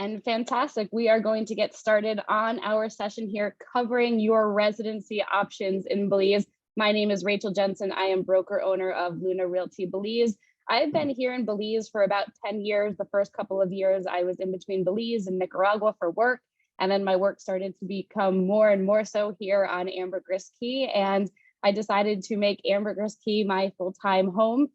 And fantastic. We are going to get started on our session here covering your residency options in Belize. My name is Rachel Jensen. I am broker owner of Luna Realty Belize. I've been here in Belize for about 10 years. The first couple of years I was in between Belize and Nicaragua for work. And then my work started to become more and more so here on Ambergris Caye. And I decided to make Ambergris Caye my full-time home.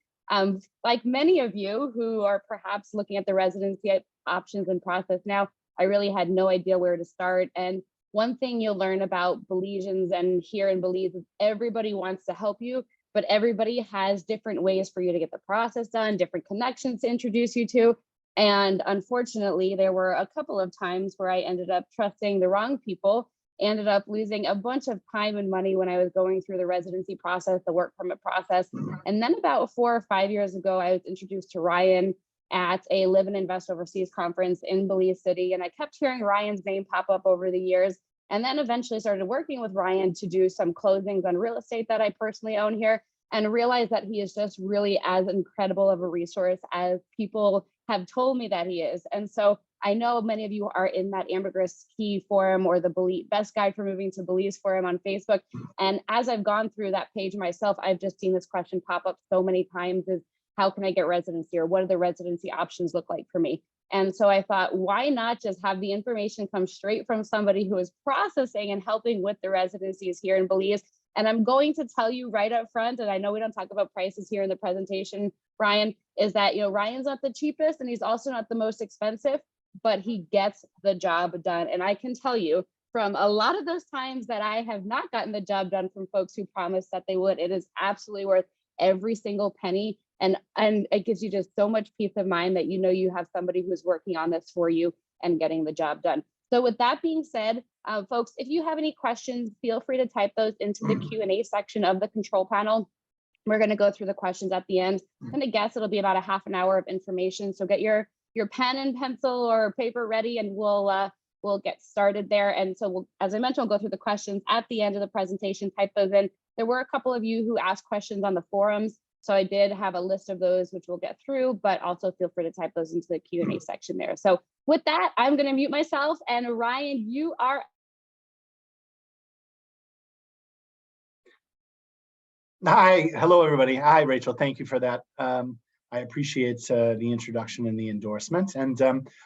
Like many of you who are perhaps looking at the residency options and process now, I really had no idea where to start. And one thing you'll learn about Belizeans and here in Belize is everybody wants to help you, but everybody has different ways for you to get the process done, different connections to introduce you to. And unfortunately, there were a couple of times where I ended up trusting the wrong people, ended up losing a bunch of time and money when I was going through the residency process, the work permit process. And then about 4 or 5 years ago, I was introduced to Ryan at a Live and Invest Overseas conference in Belize City. And I kept hearing Ryan's name pop up over the years. And then eventually started working with Ryan to do some closings on real estate that I personally own here, and realized that he is just really as incredible of a resource as people have told me that he is. And so I know many of you are in that Ambergris Caye forum or the Best Guide for Moving to Belize forum on Facebook. And as I've gone through that page myself, I've just seen this question pop up so many times: is how can I get residency, or what do the residency options look like for me? And so I thought, why not just have the information come straight from somebody who is processing and helping with the residencies here in Belize. And I'm going to tell you right up front, and I know we don't talk about prices here in the presentation, Ryan, is that, Ryan's not the cheapest and he's also not the most expensive, but he gets the job done. And I can tell you from a lot of those times that I have not gotten the job done from folks who promised that they would, it is absolutely worth every single penny. And it gives you just so much peace of mind that you have somebody who's working on this for you and getting the job done. So with that being said, folks, if you have any questions, feel free to type those into the Q&A section of the control panel. We're going to go through the questions at the end. I'm going to guess it'll be about a half an hour of information. So get your pen and pencil or paper ready, and we'll get started there. And so as I mentioned, we'll go through the questions at the end of the presentation. Type those in. There were a couple of you who asked questions on the forums, so I did have a list of those, which we'll get through, but also feel free to type those into the Q&A section there. So with that, I'm going to mute myself, and Ryan, you are. Hi, hello everybody. Hi, Rachel. Thank you for that. I appreciate the introduction and the endorsement. And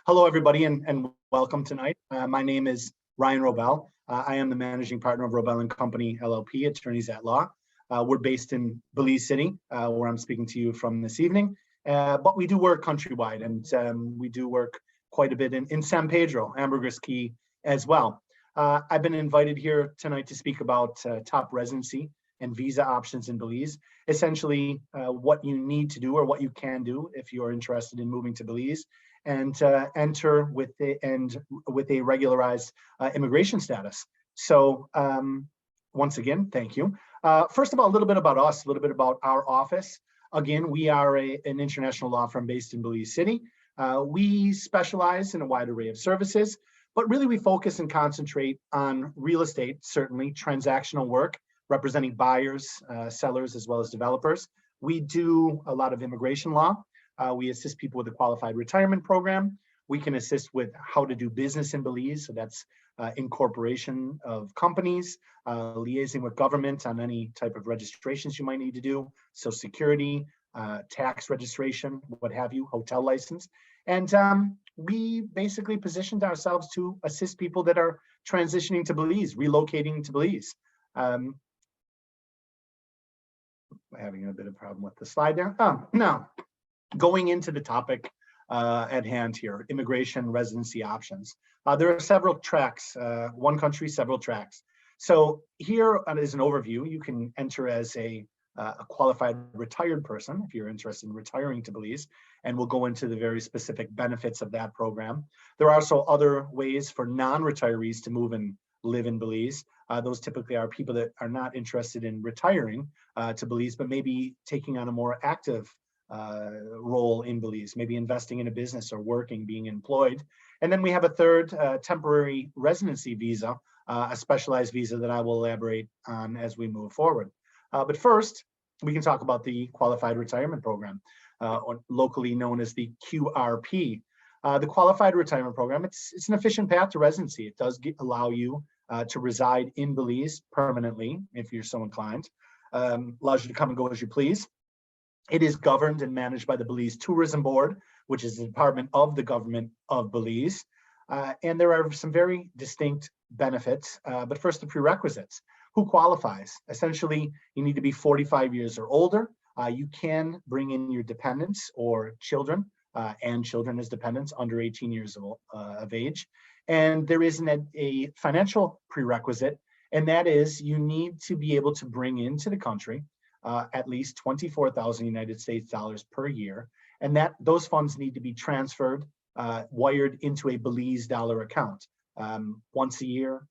hello everybody, and welcome tonight. My name is Ryan Wrobel. I am the managing partner of Wrobel Co, LLP, attorneys at law. We're based in Belize City, where I'm speaking to you from this evening, but we do work countrywide, and we do work quite a bit in San Pedro, Ambergris Caye as well. I've been invited here tonight to speak about top residency and visa options in Belize, essentially what you need to do or what you can do if you're interested in moving to Belize and enter with a regularized immigration status. So once again, thank you. First of all, a little bit about us, a little bit about our office. Again, we are an international law firm based in Belize City. We specialize in a wide array of services, but really we focus and concentrate on real estate, certainly transactional work, representing buyers, sellers, as well as developers. We do a lot of immigration law. We assist people with the Qualified Retirement Program. We can assist with how to do business in Belize. So that's incorporation of companies, liaising with government on any type of registrations you might need to do, Social Security, tax registration, what have you, hotel license. And we basically positioned ourselves to assist people that are transitioning to Belize, relocating to Belize. Having a bit of a problem with the slide there. Now, going into the topic at hand here, immigration residency options. There are several tracks, one country, several tracks. So here is an overview. You can enter as a qualified retired person if you're interested in retiring to Belize, and we'll go into the very specific benefits of that program. There are also other ways for non-retirees to move and live in Belize. Those typically are people that are not interested in retiring to Belize, but maybe taking on a more active role in Belize, maybe investing in a business or working, being employed. And then we have a third temporary residency visa, a specialized visa that I will elaborate on as we move forward. But first, we can talk about the Qualified Retirement Program, or locally known as the QRP. The Qualified Retirement Program, it's an efficient path to residency. It does allow you to reside in Belize permanently, if you're so inclined. Allows you to come and go as you please. It is governed and managed by the Belize Tourism Board, which is the department of the government of Belize. And there are some very distinct benefits, but first the prerequisites. Who qualifies? Essentially, you need to be 45 years or older. You can bring in your dependents or children, and children as dependents under 18 years of age. And there is a financial prerequisite, and that is you need to be able to bring into the country at least 24,000 United States dollars per year. And those funds need to be transferred, wired into a Belize dollar account once a year,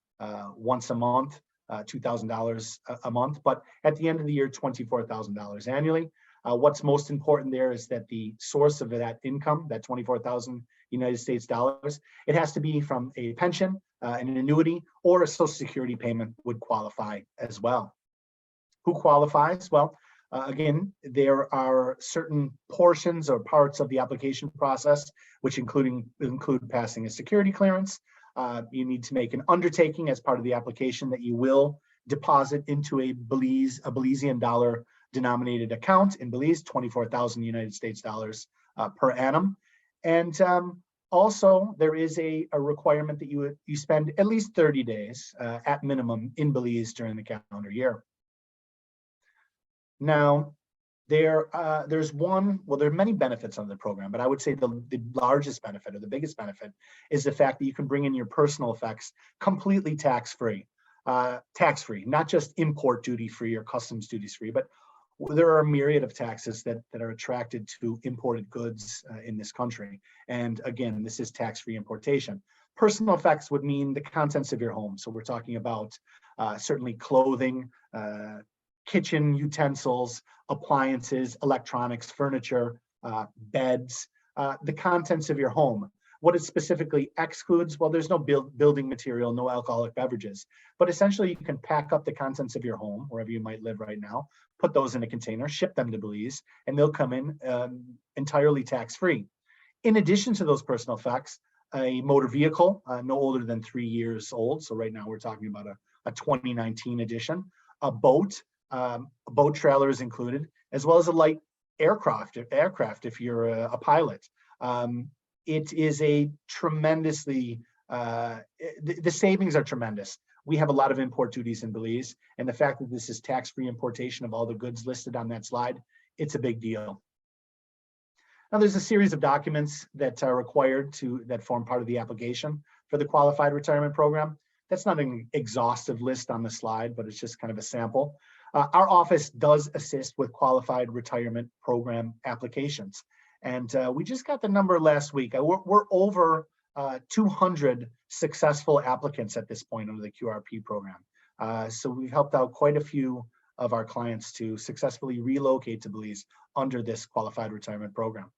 once a month, $2,000 a month, but at the end of the year, $24,000 annually. What's most important there is that the source of that income, that 24,000 United States dollars, it has to be from a pension, an annuity, or a Social Security payment would qualify as well. Who qualifies? Well, again, there are certain portions or parts of the application process, which include passing a security clearance. You need to make an undertaking as part of the application that you will deposit into a Belizean dollar denominated account in Belize, 24,000 United States dollars per annum. And also there is a requirement that you spend at least 30 days at minimum in Belize during the calendar year. Now, there are many benefits of the program, but I would say the largest benefit or the biggest benefit is the fact that you can bring in your personal effects completely tax-free, not just import duty-free or customs duties-free, but there are a myriad of taxes that are attracted to imported goods in this country. And again, this is tax-free importation. Personal effects would mean the contents of your home. So we're talking about certainly clothing, kitchen utensils, appliances, electronics, furniture, beds, the contents of your home. What it specifically excludes, well, there's no building material, no alcoholic beverages, but essentially you can pack up the contents of your home, wherever you might live right now, put those in a container, ship them to Belize, and they'll come in entirely tax-free. In addition to those personal effects, a motor vehicle, no older than 3 years old, so right now we're talking about a 2019 edition, a boat trailer is included, as well as a light aircraft if you're a pilot. It is a tremendously, the savings are tremendous. We have a lot of import duties in Belize, and the fact that this is tax-free importation of all the goods listed on that slide, it's a big deal. Now, there's a series of documents that are required that form part of the application for the Qualified Retirement Program. That's not an exhaustive list on the slide, but it's just kind of a sample. Our office does assist with Qualified Retirement Program applications. And we just got the number last week. We're over 200 successful applicants at this point under the QRP program. So we've helped out quite a few of our clients to successfully relocate to Belize under this Qualified Retirement Program.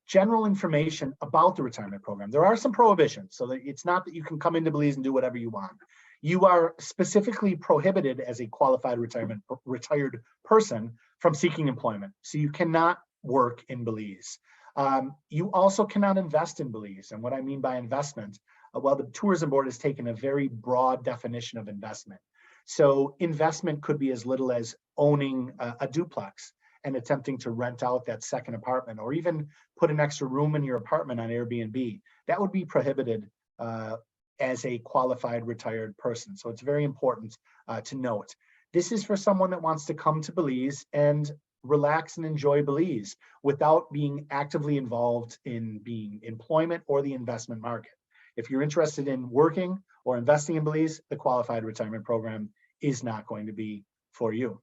General information about the retirement program. There are some prohibitions, so that it's not that you can come into Belize and do whatever you want. You are specifically prohibited as a qualified retired person from seeking employment. So you cannot work in Belize. You also cannot invest in Belize. And what I mean by investment, well, the Tourism Board has taken a very broad definition of investment. So investment could be as little as owning a duplex and attempting to rent out that second apartment, or even put an extra room in your apartment on Airbnb. That would be prohibited as a qualified retired person. So it's very important to note. This is for someone that wants to come to Belize and relax and enjoy Belize without being actively involved in employment or the investment market. If you're interested in working or investing in Belize, the Qualified Retirement Program is not going to be for you.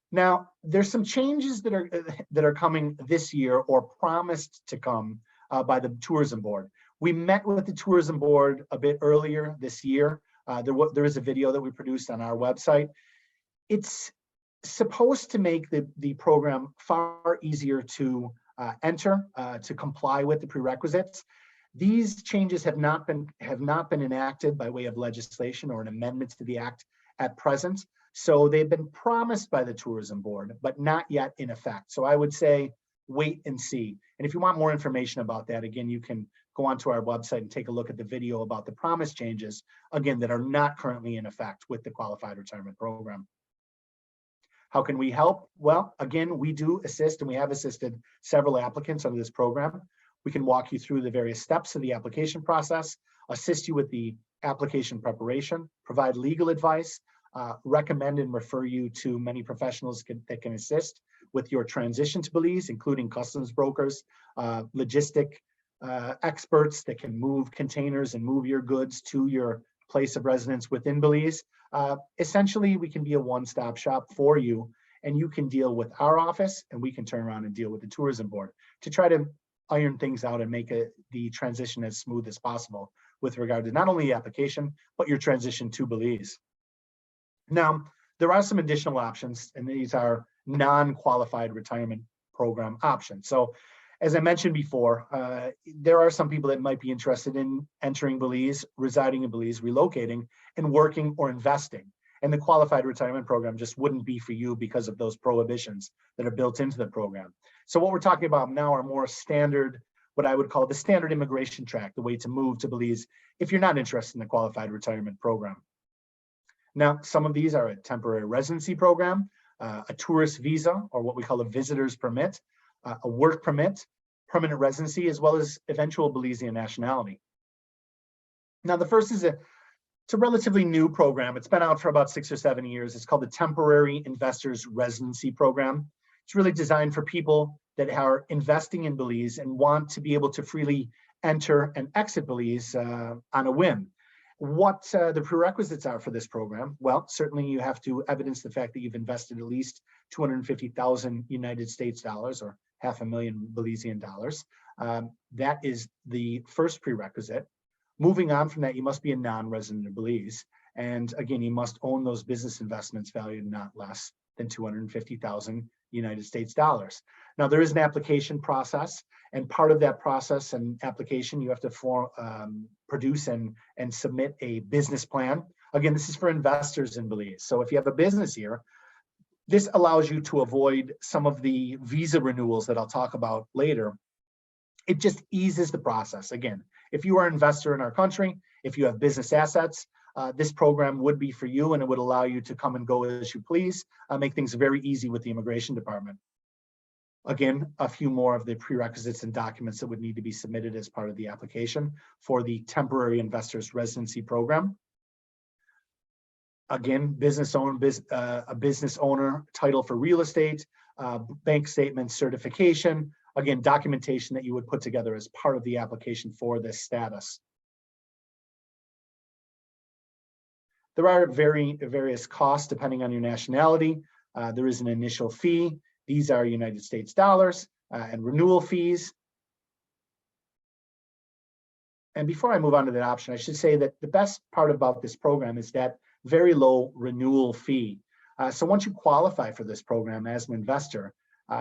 Now, there's some changes that are coming this year or promised to come by the Tourism Board. We met with the Tourism Board a bit earlier this year. There is a video that we produced on our website. It's supposed to make the program far easier to enter, to comply with the prerequisites. These changes have not been enacted by way of legislation or an amendment to the act at present. So they've been promised by the Tourism Board, but not yet in effect. So I would say wait and see. And if you want more information about that, again, you can go onto our website and take a look at the video about the promise changes, again, that are not currently in effect with the Qualified Retirement Program. How can we help? Well, again, we do assist, and we have assisted several applicants under this program. We can walk you through the various steps of the application process, assist you with the application preparation, provide legal advice, recommend and refer you to many professionals that can assist with your transition to Belize, including customs brokers, logistic experts that can move containers and move your goods to your place of residence within Belize. Essentially, we can be a one-stop shop for you, and you can deal with our office, and we can turn around and deal with the tourism board to try to iron things out and make the transition as smooth as possible with regard to not only the application, but your transition to Belize. Now, there are some additional options, and these are non-qualified retirement program options. So, as I mentioned before, there are some people that might be interested in entering Belize, residing in Belize, relocating, and working or investing. And the Qualified Retirement Program just wouldn't be for you because of those prohibitions that are built into the program. So what we're talking about now are more standard, what I would call the standard immigration track, the way to move to Belize if you're not interested in the Qualified Retirement Program. Now, some of these are a temporary residency program, a tourist visa, or what we call a visitor's permit, a work permit, permanent residency, as well as eventual Belizean nationality. Now, the first is it's a relatively new program. It's been out for about 6 or 7 years. It's called the Temporary Investors Residency Program. It's really designed for people that are investing in Belize and want to be able to freely enter and exit Belize on a whim. What the prerequisites are for this program? Well, certainly you have to evidence the fact that you've invested at least 250,000 United States dollars, or $500,000 Belizean dollars. That is the first prerequisite. Moving on from that, you must be a non-resident of Belize. And again, you must own those business investments valued not less than 250,000 United States dollars. Now, there is an application process, and part of that process and application, you have to produce and submit a business plan. Again, this is for investors in Belize. So if you have a business here, this allows you to avoid some of the visa renewals that I'll talk about later. It just eases the process. Again, if you are an investor in our country, if you have business assets, this program would be for you, and it would allow you to come and go as you please, make things very easy with the Immigration Department. Again, a few more of the prerequisites and documents that would need to be submitted as part of the application for the Temporary Investors Residency Program. Again, a business owner, title for real estate, bank statement certification, again, documentation that you would put together as part of the application for this status. There are various costs depending on your nationality. There is an initial fee. These are United States dollars and renewal fees. And before I move on to that option, I should say that the best part about this program is that very low renewal fee. So once you qualify for this program as an investor,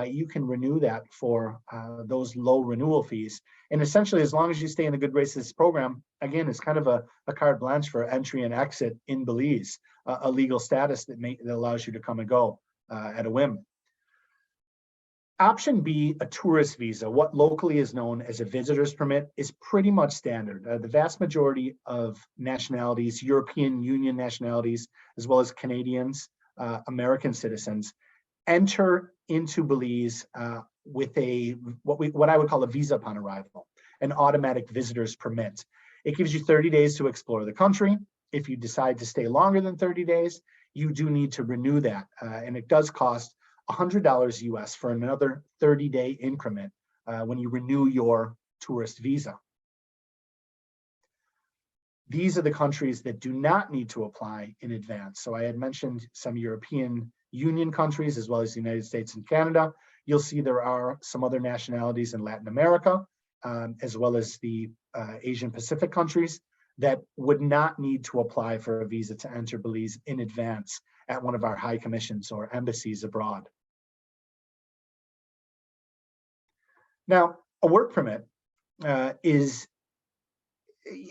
you can renew that for those low renewal fees. And essentially, as long as you stay in the good graces of this program, again, it's kind of a carte blanche for entry and exit in Belize, a legal status that allows you to come and go at a whim. Option B, a tourist visa, what locally is known as a visitor's permit, is pretty much standard. The vast majority of nationalities, European Union nationalities, as well as Canadians, American citizens, enter into Belize with what I would call a visa upon arrival, an automatic visitor's permit. It gives you 30 days to explore the country. If you decide to stay longer than 30 days, you do need to renew that, and it does cost $100 US for another 30-day increment when you renew your tourist visa. These are the countries that do not need to apply in advance. So I had mentioned some European Union countries, as well as the United States and Canada. You'll see there are some other nationalities in Latin America, as well as the Asian Pacific countries that would not need to apply for a visa to enter Belize in advance at one of our high commissions or embassies abroad. Now, a work permit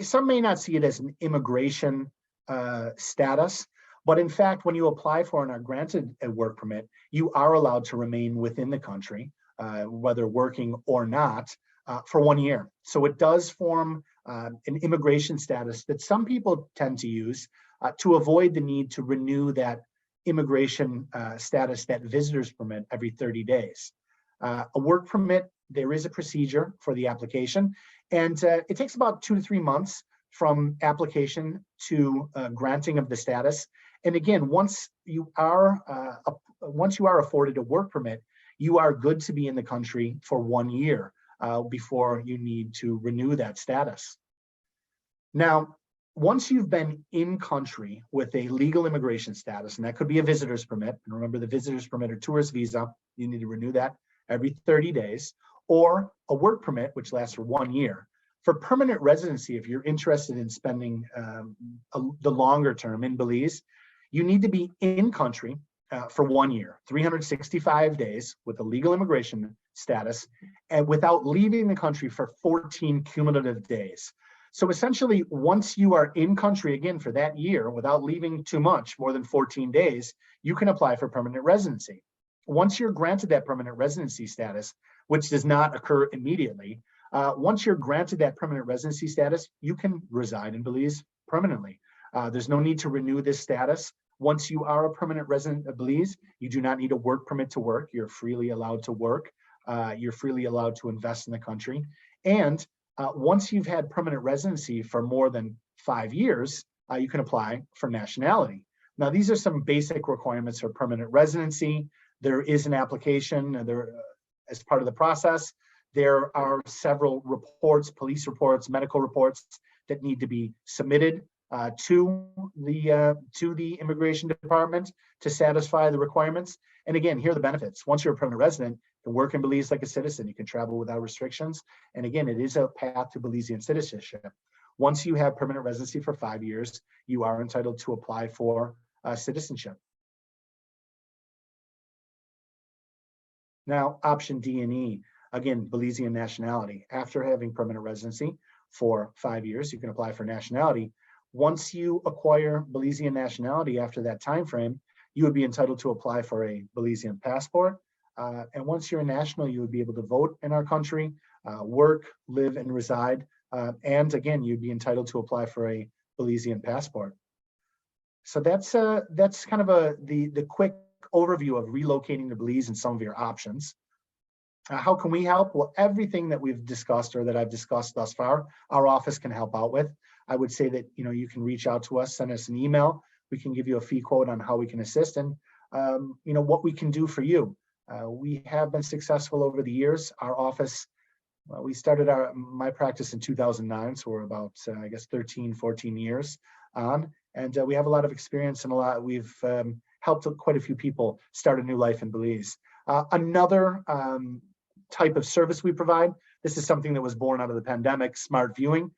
some may not see it as an immigration status, but in fact, when you apply for and are granted a work permit, you are allowed to remain within the country whether working or not, for 1 year. So it does form an immigration status that some people tend to use to avoid the need to renew that immigration status, that visitor's permit, every 30 days. A work permit, there is a procedure for the application, and it takes about 2 to 3 months from application to granting of the status. And again, once you are afforded a work permit, you are good to be in the country for 1 year before you need to renew that status. Now, once you've been in country with a legal immigration status, and that could be a visitor's permit, and remember the visitor's permit or tourist visa, you need to renew that every 30 days, or a work permit, which lasts for 1 year. For permanent residency, if you're interested in spending the longer term in Belize, you need to be in country for 1 year, 365 days with a legal immigration status, and without leaving the country for 14 cumulative days. So essentially, once you are in country again for that year, without leaving too much, more than 14 days, you can apply for permanent residency. Once you're granted that permanent residency status, which does not occur immediately, once you're granted that permanent residency status, you can reside in Belize permanently. There's no need to renew this status. Once you are a permanent resident of Belize, you do not need a work permit to work. You're freely allowed to work. You're freely allowed to invest in the country. And once you've had permanent residency for more than 5 years, you can apply for nationality. Now, these are some basic requirements for permanent residency. There is an application as part of the process. There are several reports, police reports, medical reports that need to be submitted to the Immigration Department to satisfy the requirements. And again, here are the benefits. Once you're a permanent resident, you can work in Belize like a citizen. You can travel without restrictions. And again, it is a path to Belizean citizenship. Once you have permanent residency for 5 years, you are entitled to apply for citizenship. Now, option D and E, again, Belizean nationality. After having permanent residency for 5 years, you can apply for nationality. Once you acquire Belizean nationality after that time frame, you would be entitled to apply for a Belizean passport. And once you're a national, you would be able to vote in our country, work, live, and reside. And again, you'd be entitled to apply for a Belizean passport. So that's kind of the quick overview of relocating to Belize and some of your options. How can we help? Well, everything that we've discussed or that I've discussed thus far, our office can help out with. I would say that you can reach out to us, send us an email. We can give you a fee quote on how we can assist and what we can do for you. We have been successful over the years. Our office, we started my practice in 2009, so we're about I guess 13, 14 years on, and we have a lot of experience and we've helped quite a few people start a new life in Belize. Another type of service we provide, this is something that was born out of the pandemic, smart viewing.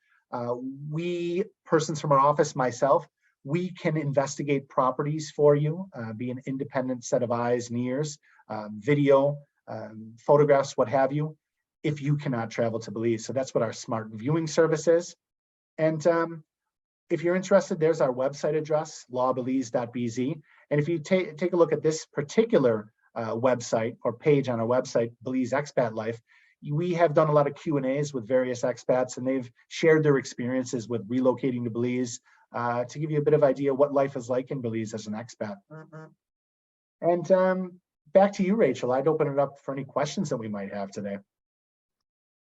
We, persons from our office, myself, we can investigate properties for you, be an independent set of eyes and ears, video, photographs, what have you, if you cannot travel to Belize. So that's what our smart viewing service is. And if you're interested, there's our website address, lawbelize.bz. And if you take a look at this particular website or page on our website, Belize Expat Life, we have done a lot of Q&As with various expats, and they've shared their experiences with relocating to Belize to give you a bit of idea what life is like in Belize as an expat. And back to you, Rachel. I'd open it up for any questions that we might have today.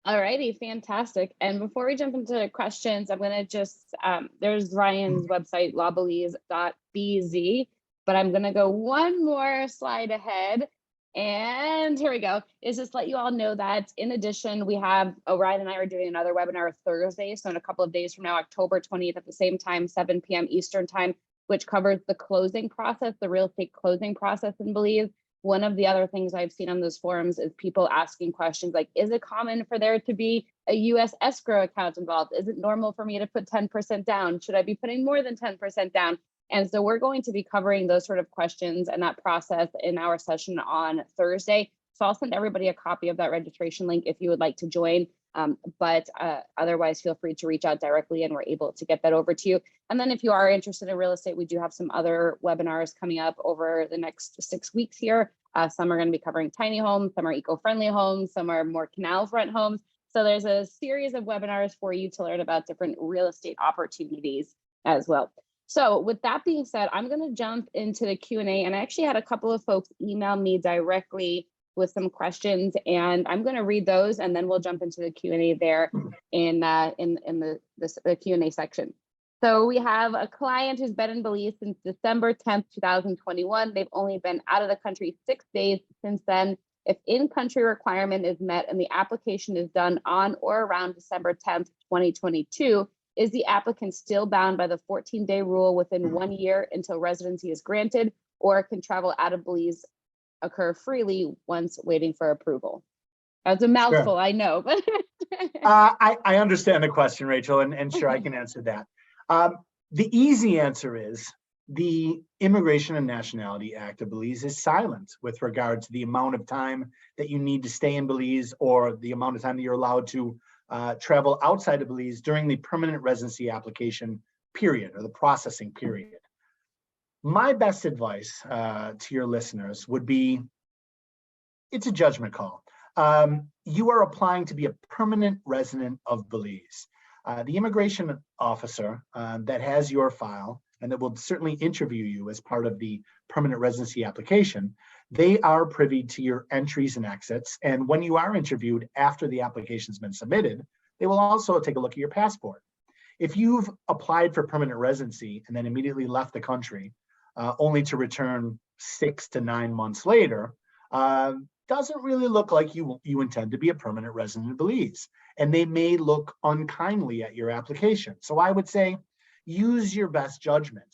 All righty, fantastic. And before we jump into questions, I'm going to just, there's Ryan's website, lawbelize.bz, but I'm going to go one more slide ahead. And here we go. Is just let you all know that in addition, we have, Ryan and I are doing another webinar Thursday. So in a couple of days from now, October 20th at the same time, 7 p.m. Eastern time, which covers the closing process, the real estate closing process in Belize. One of the other things I've seen on those forums is people asking questions like, is it common for there to be a U.S. escrow account involved? Is it normal for me to put 10% down? Should I be putting more than 10% down? And so we're going to be covering those sort of questions and that process in our session on Thursday. So I'll send everybody a copy of that registration link if you would like to join. But otherwise, feel free to reach out directly and we're able to get that over to you. And then if you are interested in real estate, we do have some other webinars coming up over the next 6 weeks here. Some are going to be covering tiny homes, some are eco-friendly homes, some are more canal front homes. So there's a series of webinars for you to learn about different real estate opportunities as well. So with that being said, I'm going to jump into the Q&A, and I actually had a couple of folks email me directly with some questions, and I'm going to read those, and then we'll jump into the Q&A there in the Q&A section. So we have a client who's been in Belize since December 10th, 2021. They've only been out of the country 6 days since then. If in-country requirement is met and the application is done on or around December 10th, 2022, is the applicant still bound by the 14-day rule within 1 year until residency is granted, or can travel out of Belize occur freely once waiting for approval? That's a mouthful, sure. I know, but I understand the question, Rachel, and sure, I can answer that. The easy answer is the Immigration and Nationality Act of Belize is silent with regard to the amount of time that you need to stay in Belize, or the amount of time that you're allowed to travel outside of Belize during the permanent residency application period, or the processing period. My best advice to your listeners would be, it's a judgment call. You are applying to be a permanent resident of Belize. The immigration officer that has your file and that will certainly interview you as part of the permanent residency application, they are privy to your entries and exits. And when you are interviewed after the application's been submitted, they will also take a look at your passport. If you've applied for permanent residency and then immediately left the country, only to return 6 to 9 months later, doesn't really look like you intend to be a permanent resident of Belize. And they may look unkindly at your application. So I would say, use your best judgment.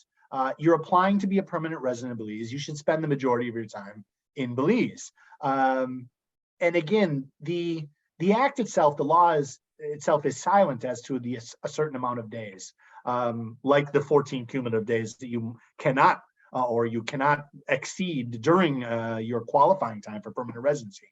You're applying to be a permanent resident of Belize. You should spend the majority of your time in Belize. And again, the act itself, the law itself is silent as to a certain amount of days, like the 14 cumulative days that you cannot or you cannot exceed during your qualifying time for permanent residency.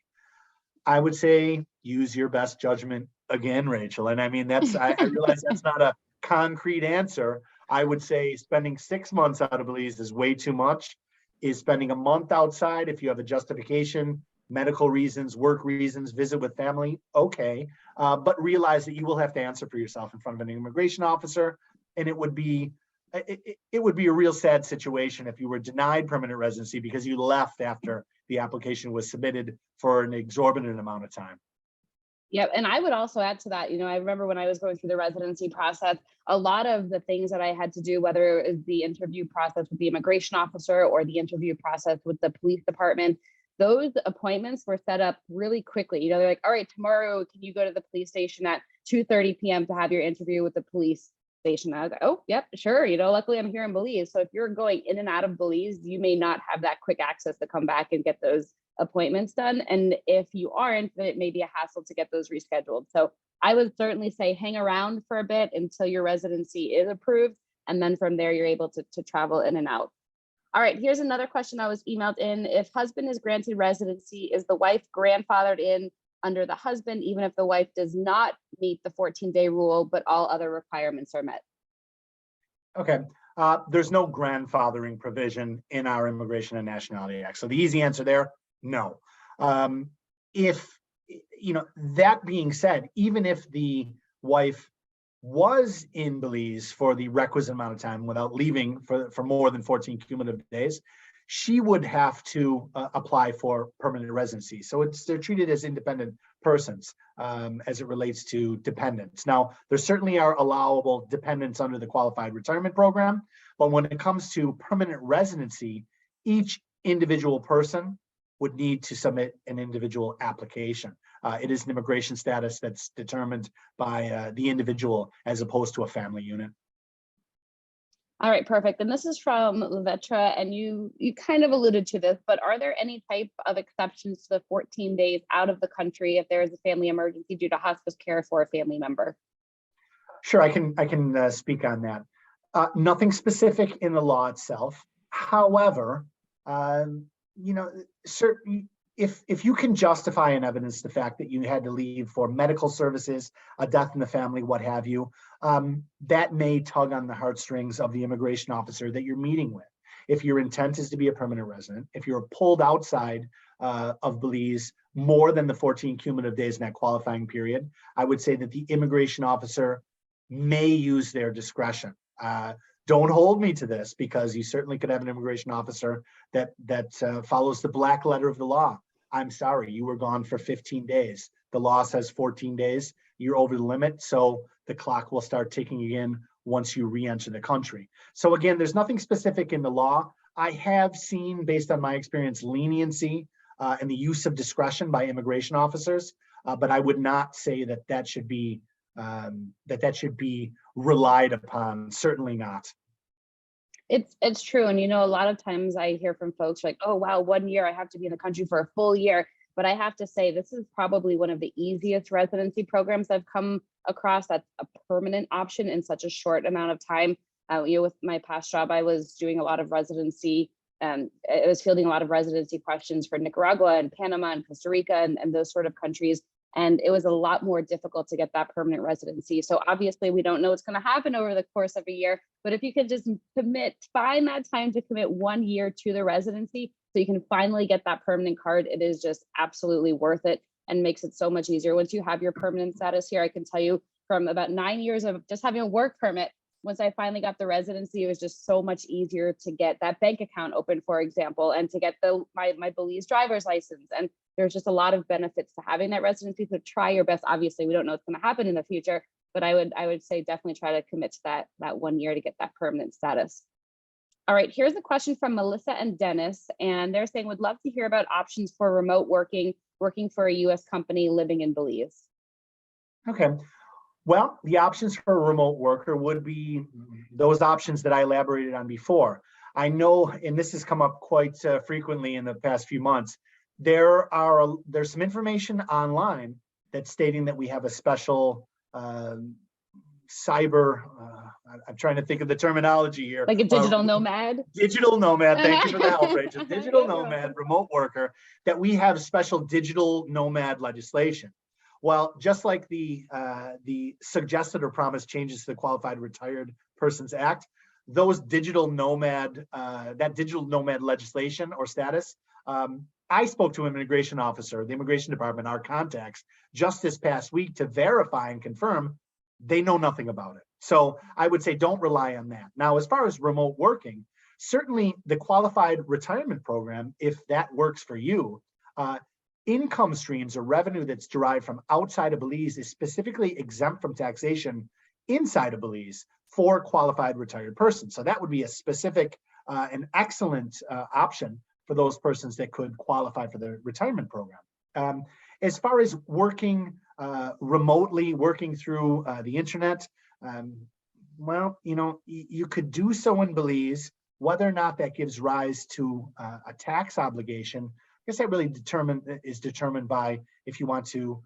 I would say use your best judgment again, Rachel. And I mean, I realize that's not a concrete answer. I would say spending 6 months out of Belize is way too much. Is spending a month outside, if you have a justification, medical reasons, work reasons, visit with family, okay. But realize that you will have to answer for yourself in front of an immigration officer. And it would be a real sad situation if you were denied permanent residency because you left after the application was submitted for an exorbitant amount of time. Yeah, and I would also add to that, I remember when I was going through the residency process, a lot of the things that I had to do, whether it was the interview process with the immigration officer or the interview process with the police department, those appointments were set up really quickly. They're like, all right, tomorrow, can you go to the police station at 2:30 p.m. to have your interview with the police station? I was like, oh, yep, sure. Luckily I'm here in Belize. So if you're going in and out of Belize, you may not have that quick access to come back and get those appointments done. And if you aren't, then it may be a hassle to get those rescheduled. So I would certainly say hang around for a bit until your residency is approved. And then from there, you're able to travel in and out. All right, here's another question I was emailed in. If husband is granted residency, is the wife grandfathered in under the husband, even if the wife does not meet the 14-day rule, but all other requirements are met? Okay, there's no grandfathering provision in our Immigration and Nationality Act. So the easy answer there, no. That being said, even if the wife was in Belize for the requisite amount of time without leaving for more than 14 cumulative days, she would have to apply for permanent residency. So they're treated as independent persons as it relates to dependents. Now, there certainly are allowable dependents under the Qualified Retirement Program, but when it comes to permanent residency, each individual person would need to submit an individual application. It is an immigration status that's determined by the individual as opposed to a family unit. All right, perfect. And this is from Levetra, and you kind of alluded to this, but are there any type of exceptions to the 14 days out of the country if there is a family emergency due to hospice care for a family member? Sure, I can speak on that. Nothing specific in the law itself. However, certain if you can justify and evidence the fact that you had to leave for medical services, a death in the family, what have you, that may tug on the heartstrings of the immigration officer that you're meeting with. If your intent is to be a permanent resident, if you're pulled outside of Belize more than the 14 cumulative days in that qualifying period, I would say that the immigration officer may use their discretion. Don't hold me to this, because you certainly could have an immigration officer that follows the black letter of the law. I'm sorry, you were gone for 15 days. The law says 14 days. You're over the limit, so the clock will start ticking again once you re-enter the country. So again, there's nothing specific in the law. I have seen, based on my experience, leniency and the use of discretion by immigration officers, but I would not say that that should be relied upon. Certainly not. It's true. And, a lot of times I hear from folks like, oh, wow, 1 year, I have to be in the country for a full year. But I have to say, this is probably one of the easiest residency programs I've come across that's a permanent option in such a short amount of time. With my past job, I was doing a lot of residency, and I was fielding a lot of residency questions for Nicaragua and Panama and Costa Rica and those sort of countries. And it was a lot more difficult to get that permanent residency. So obviously we don't know what's going to happen over the course of a year, but if you could just find that time to commit 1 year to the residency so you can finally get that permanent card, it is just absolutely worth it and makes it so much easier. Once you have your permanent status here, I can tell you from about 9 years of just having a work permit, once I finally got the residency, it was just so much easier to get that bank account open, for example, and to get my Belize driver's license. And there's just a lot of benefits to having that residency. So try your best. Obviously, we don't know what's going to happen in the future, but I would say definitely try to commit to that 1 year to get that permanent status. All right, here's a question from Melissa and Dennis, and they're saying, would love to hear about options for remote working for a U.S. company living in Belize. Okay. Well, the options for a remote worker would be those options that I elaborated on before. I know, and this has come up quite frequently in the past few months, there's some information online that's stating that we have a special cyber, I'm trying to think of the terminology here. Like a digital nomad? Digital nomad, thank you for the help, Rachel. Digital nomad, remote worker, that we have special digital nomad legislation. Well, just like the suggested or promised changes to the Qualified Retired Persons Act, those digital nomad, that digital nomad legislation or status, I spoke to an immigration officer, the immigration department, our contacts, just this past week to verify and confirm they know nothing about it. So I would say don't rely on that. Now, as far as remote working, certainly the Qualified Retirement Program, if that works for you, income streams or revenue that's derived from outside of Belize is specifically exempt from taxation inside of Belize for qualified retired persons. So that would be a specific and excellent option for those persons that could qualify for the retirement program. As far as working remotely, working through the internet, well, you could do so in Belize. Whether or not that gives rise to a tax obligation, I guess that really is determined by if you want to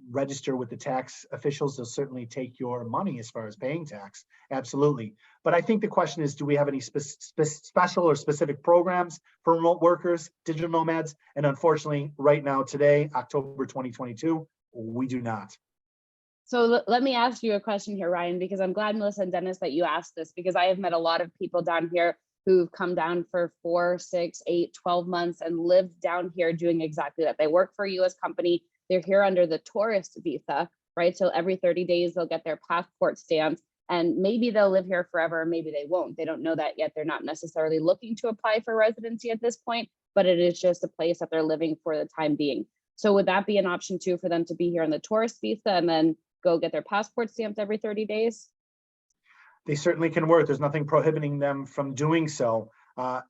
register with the tax officials. They'll certainly take your money as far as paying tax, absolutely. But I think the question is, do we have any special or specific programs for remote workers, digital nomads? And unfortunately, right now, today, October 2022, we do not. So let me ask you a question here, Ryan, because I'm glad, Melissa and Dennis, that you asked this, because I have met a lot of people down here who've come down for 4, 6, 8, 12 months and lived down here doing exactly that. They work for a US company. They're here under the tourist visa, right? So every 30 days, they'll get their passport stamped, and maybe they'll live here forever, or maybe they won't. They don't know that yet. They're not necessarily looking to apply for residency at this point, but it is just a place that they're living for the time being. So would that be an option too for them to be here on the tourist visa and then go get their passport stamped every 30 days? They certainly can work. There's nothing prohibiting them from doing so.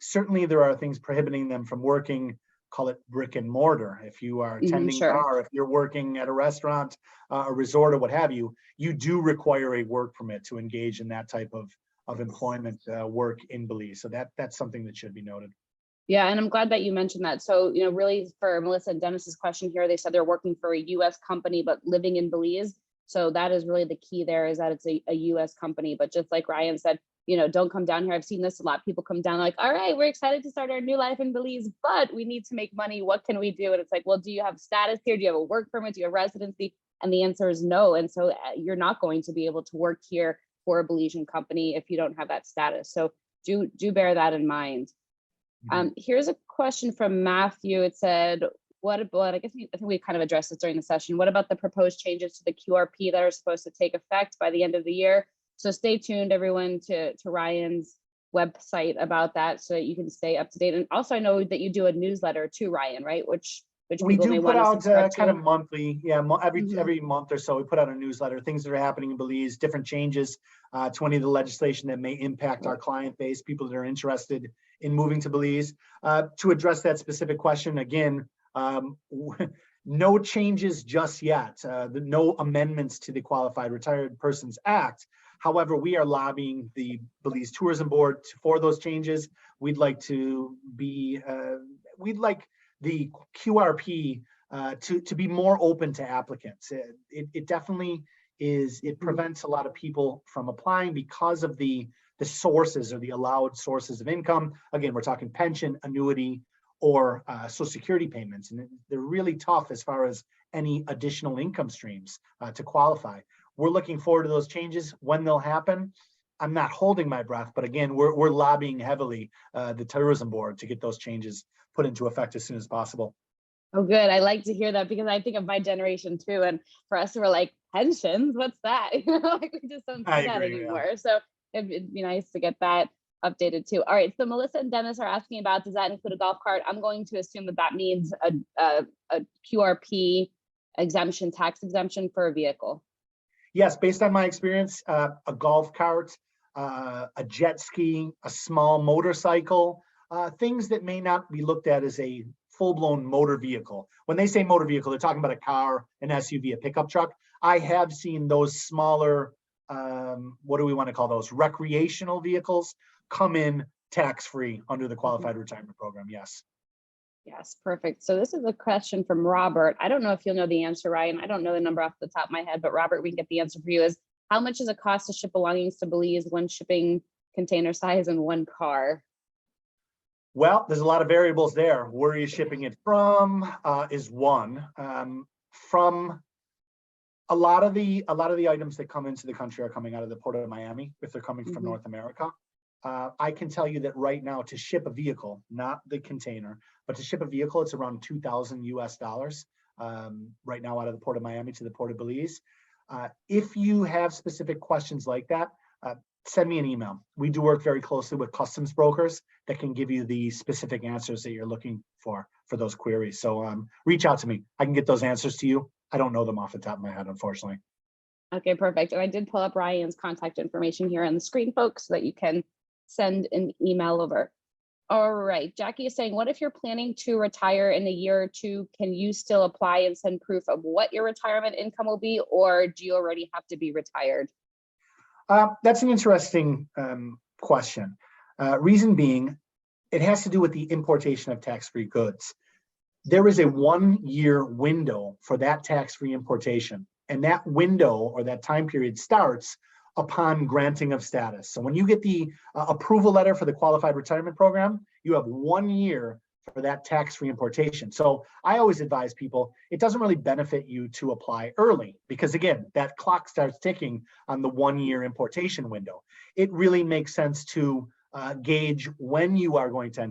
Certainly there are things prohibiting them from working, call it brick and mortar. If you are tending bar, if you're working at a restaurant, a resort, or what have you, you do require a work permit to engage in that type of employment work in Belize. So that's something that should be noted. Yeah, and I'm glad that you mentioned that. So, really for Melissa and Dennis's question here, they said they're working for a US company, but living in Belize. So that is really the key there, is that it's a US company. But just like Ryan said, don't come down here. I've seen this a lot. People come down like, all right, we're excited to start our new life in Belize, but we need to make money. What can we do? And it's like, well, do you have status here? Do you have a work permit? Do you have residency? And the answer is no. And so you're not going to be able to work here for a Belizean company if you don't have that status. So do bear that in mind. Here's a question from Matthew. It said, what about, I think we kind of addressed this during the session. What about the proposed changes to the QRP that are supposed to take effect by the end of the year? So stay tuned, everyone, to Ryan's website about that so that you can stay up to date. And also, I know that you do a newsletter too, Ryan, right? Which we people may do put want to out kind of monthly, Mhm. every month or so we put out a newsletter, things that are happening in Belize, different changes to any of the legislation that may impact our client base, people that are interested in moving to Belize. To address that specific question, again, no changes just yet, no amendments to the Qualified Retired Persons Act. However, we are lobbying the Belize Tourism Board for those changes. We'd like to be, we'd like the QRP to be more open to applicants. It definitely is, it prevents a lot of people from applying because of the sources or the allowed sources of income. Again, we're talking pension, annuity, or Social Security payments. And they're really tough as far as any additional income streams to qualify. We're looking forward to those changes when they'll happen. I'm not holding my breath, but again, we're lobbying heavily the tourism board to get those changes put into effect as soon as possible. Oh, good. I like to hear that because I think of my generation too. And for us, we're like, pensions, what's that? Like we just don't see that anymore. Yeah. So it'd be nice to get that updated too. All right. So Melissa and Dennis are asking about, does that include a golf cart? I'm going to assume that means a QRP exemption, tax exemption for a vehicle. Yes, based on my experience, a golf cart, a jet ski, a small motorcycle, things that may not be looked at as a full-blown motor vehicle. When they say motor vehicle, they're talking about a car, an SUV, a pickup truck. I have seen those smaller, what do we want to call those, recreational vehicles come in tax-free under the Qualified Retirement Program, yes. Yes, perfect. So this is a question from Robert. I don't know if you'll know the answer, Ryan. I don't know the number off the top of my head, but Robert, we can get the answer for you. Is how much is it cost to ship belongings to Belize when shipping container size in one car? Well, there's a lot of variables there. Where are you shipping it from is one. From a lot of the items that come into the country are coming out of the Port of Miami if they're coming from North America. I can tell you that right now to ship a vehicle, not the container, but to ship a vehicle, it's around $2,000 US right now out of the Port of Miami to the Port of Belize. If you have specific questions like that, send me an email. We do work very closely with customs brokers that can give you the specific answers that you're looking for those queries. So reach out to me. I can get those answers to you. I don't know them off the top of my head, unfortunately. Okay, perfect. And I did pull up Ryan's contact information here on the screen, folks, so that you can send an email over. All right, Jackie is saying, what if you're planning to retire in a year or two? Can you still apply and send proof of what your retirement income will be, or do you already have to be retired? That's an interesting question. Reason being, it has to do with the importation of tax-free goods. There is a 1-year window for that tax-free importation, and that window or that time period starts upon granting of status. So when you get the approval letter for the Qualified Retirement Program, you have 1 year for that tax-free importation. So I always advise people, it doesn't really benefit you to apply early because again, that clock starts ticking on the 1-year importation window. It really makes sense to gauge when you are going to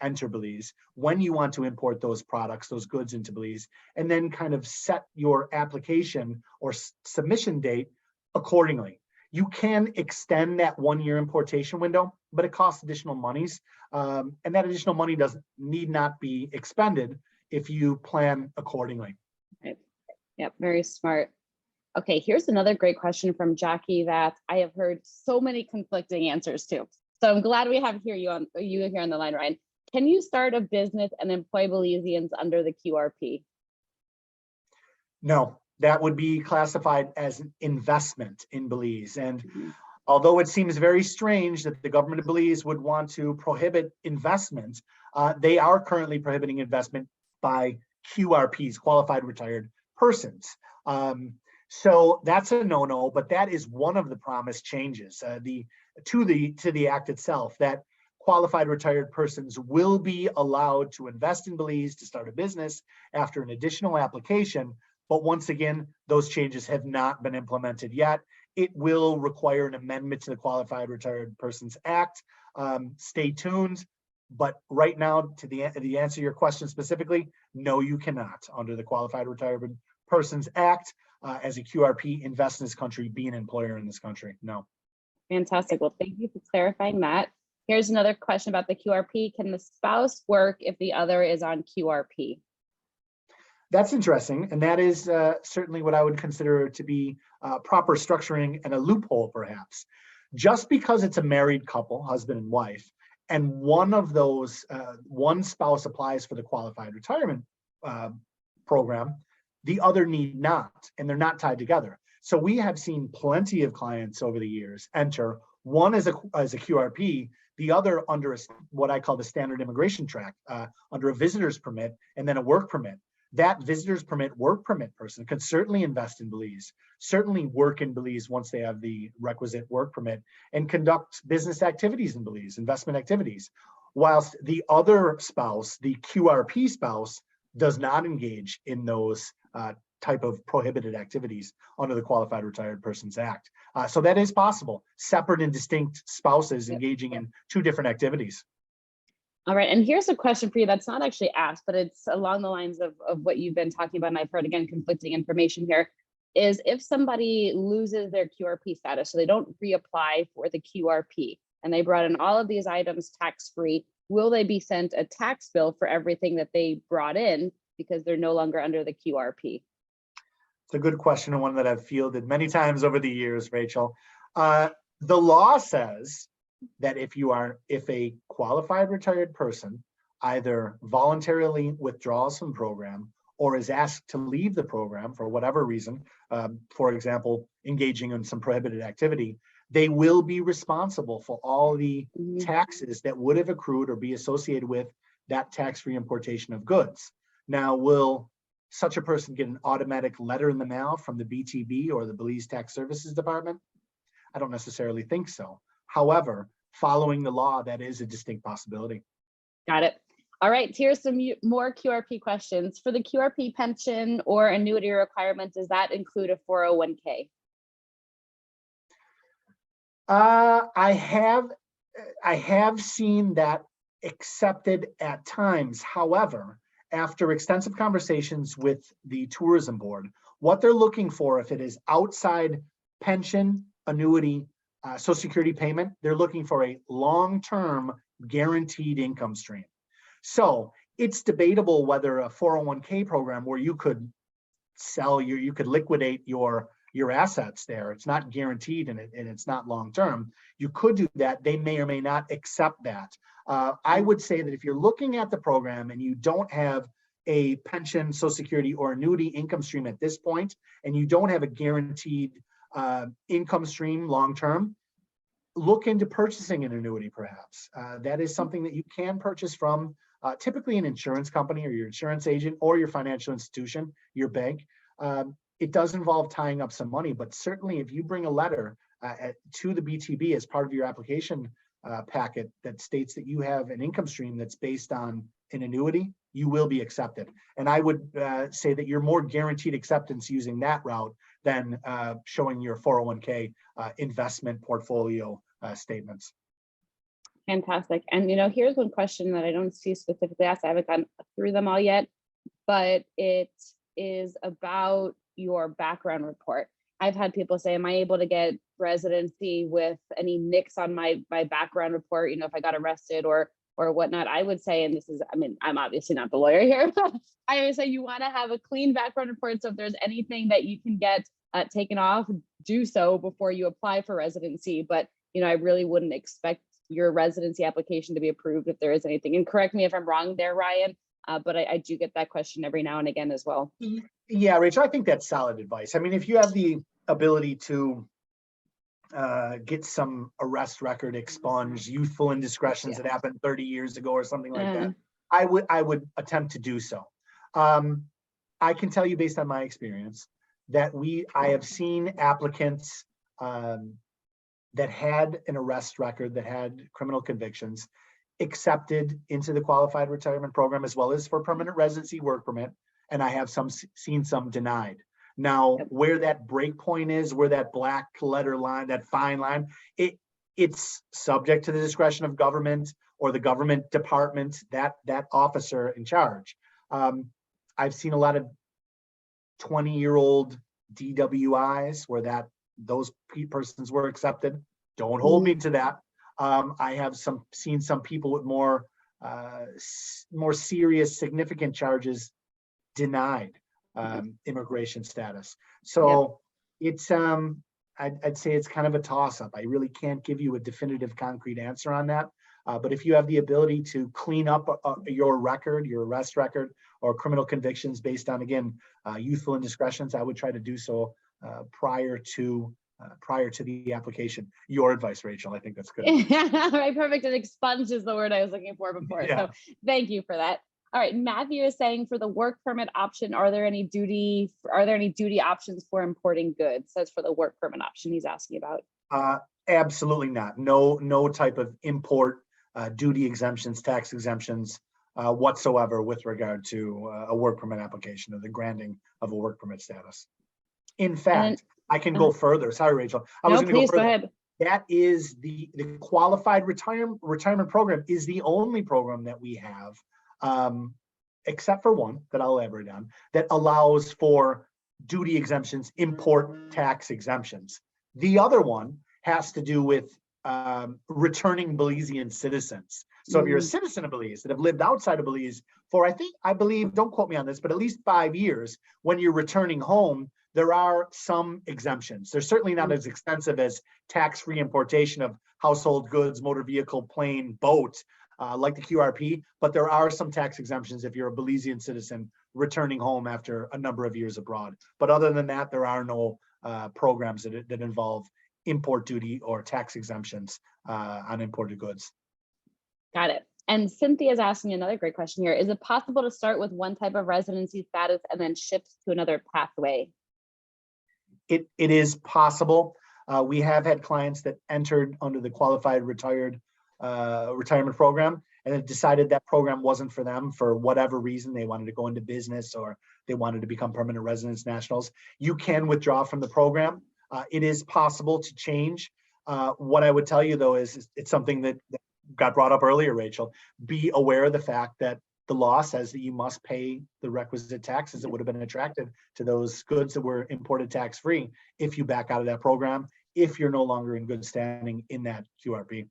enter Belize, when you want to import those products, those goods into Belize, and then kind of set your application or submission date accordingly. You can extend that 1-year importation window, but it costs additional monies. And that additional money need not be expended if you plan accordingly. Right. Yep, very smart. Okay, here's another great question from Jackie that I have heard so many conflicting answers to. So I'm glad we have you here on the line, Ryan. Can you start a business and employ Belizeans under the QRP? No. That would be classified as an investment in Belize. And although it seems very strange that the government of Belize would want to prohibit investment, they are currently prohibiting investment by QRPs, Qualified Retired Persons. So that's a no-no, but that is one of the promised changes to the act itself, that qualified retired persons will be allowed to invest in Belize to start a business after an additional application. But once again, those changes have not been implemented yet. It will require an amendment to the Qualified Retired Persons Act. Stay tuned. But right now, to the answer your question specifically, no, you cannot under the Qualified Retirement Persons Act as a QRP invest in this country, be an employer in this country. No. Fantastic. Well, thank you for clarifying that. Here's another question about the QRP. Can the spouse work if the other is on QRP? That's interesting. And that is certainly what I would consider to be proper structuring and a loophole, perhaps. Just because it's a married couple, husband and wife, and one of those, one spouse applies for the qualified retirement program, the other need not, and they're not tied together. So we have seen plenty of clients over the years enter, one as a QRP, the other under what I call the standard immigration track, under a visitor's permit and then a work permit. That visitor's permit, work permit person can certainly invest in Belize, certainly work in Belize once they have the requisite work permit, and conduct business activities in Belize, investment activities. Whilst the other spouse, the QRP spouse, does not engage in those type of prohibited activities under the Qualified Retired Persons Act. So that is possible, separate and distinct spouses engaging in two different activities. All right, and here's a question for you that's not actually asked, but it's along the lines of what you've been talking about, and I've heard, again, conflicting information here, is if somebody loses their QRP status, so they don't reapply for the QRP, and they brought in all of these items tax-free, will they be sent a tax bill for everything that they brought in because they're no longer under the QRP? It's a good question, and one that I've fielded many times over the years, Rachel. The law says that if a qualified retired person either voluntarily withdraws from the program or is asked to leave the program for whatever reason, for example, engaging in some prohibited activity, they will be responsible for all the taxes that would have accrued or be associated with that tax-free importation of goods. Now, will such a person get an automatic letter in the mail from the BTB or the Belize Tax Services Department? I don't necessarily think so. However, following the law, that is a distinct possibility. Got it. All right, here's some more QRP questions. For the QRP pension or annuity requirement, does that include a 401k? I have seen that accepted at times. However, after extensive conversations with the tourism board, what they're looking for, if it is outside pension, annuity, Social Security payment, they're looking for a long-term guaranteed income stream. So it's debatable whether a 401k program where you could sell you could liquidate your assets there. It's not guaranteed and it's not long-term. You could do that. They may or may not accept that. I would say that if you're looking at the program and you don't have a pension, Social Security, or annuity income stream at this point, and you don't have a guaranteed income stream long-term, look into purchasing an annuity perhaps. That is something that you can purchase from typically an insurance company or your insurance agent or your financial institution, your bank. It does involve tying up some money, but certainly if you bring a letter to the BTB as part of your application packet that states that you have an income stream that's based on an annuity, you will be accepted. And I would say that you're more guaranteed acceptance using that route than showing your 401k investment portfolio statements. Fantastic. And here's one question that I don't see specifically asked. I haven't gone through them all yet, but it is about your background report. I've had people say, am I able to get residency with any nicks on my background report, if I got arrested or whatnot? I would say, and this is, I'm obviously not the lawyer here, but I would say you want to have a clean background report. So if there's anything that you can get taken off, do so before you apply for residency. But, I really wouldn't expect your residency application to be approved if there is anything. And correct me if I'm wrong there, Ryan, but I do get that question every now and again as well. Yeah, Rachel, I think that's solid advice. If you have the ability to get some arrest record expunged, youthful indiscretions that happened 30 years ago or something like that, I would attempt to do so. I can tell you based on my experience that I have seen applicants that had an arrest record, that had criminal convictions, accepted into the qualified retirement program, as well as for permanent residency work permit. And I have seen some denied. Now, where that break point is, where that black letter line, that fine line, it's subject to the discretion of government or the government department, that officer in charge. I've seen a lot of 20-year-old DWIs where those persons were accepted. Don't hold me to that. I have seen some people with more serious, significant charges denied immigration status. So it's I'd say it's kind of a toss-up. I really can't give you a definitive, concrete answer on that. But if you have the ability to clean up your record, your arrest record, or criminal convictions based on, again, youthful indiscretions, I would try to do so prior to the application. Your advice, Rachel. I think that's good. Right, perfect. And expunge is the word I was looking for before. So thank you for that. All right, Matthew is saying, for the work permit option, are there any duty options for importing goods? That's for the work permit option he's asking about. Absolutely not. No type of import duty exemptions, tax exemptions whatsoever with regard to a work permit application or the granting of a work permit status. In fact, I can go further. Sorry, Rachel. I was going to go further. Go ahead. That is the qualified retirement program is the only program that we have, except for one that I'll elaborate on, that allows for duty exemptions, import tax exemptions. The other one has to do with returning Belizean citizens. So if you're a citizen of Belize that have lived outside of Belize for, I believe, don't quote me on this, but at least 5 years, when you're returning home, there are some exemptions. They're certainly not as extensive as tax-free importation of household goods, motor vehicle, plane, boat, like the QRP, but there are some tax exemptions if you're a Belizean citizen returning home after a number of years abroad. But other than that, there are no programs that involve import duty or tax exemptions on imported goods. Got it. And Cynthia is asking another great question here. Is it possible to start with one type of residency status and then shift to another pathway? It is possible. We have had clients that entered under the qualified retirement program and then decided that program wasn't for them for whatever reason. They wanted to go into business or they wanted to become permanent residence nationals. You can withdraw from the program. It is possible to change. What I would tell you, though, is it's something that got brought up earlier, Rachel. Be aware of the fact that the law says that you must pay the requisite taxes that would have been attracted to those goods that were imported tax-free if you back out of that program, if you're no longer in good standing in that QRP.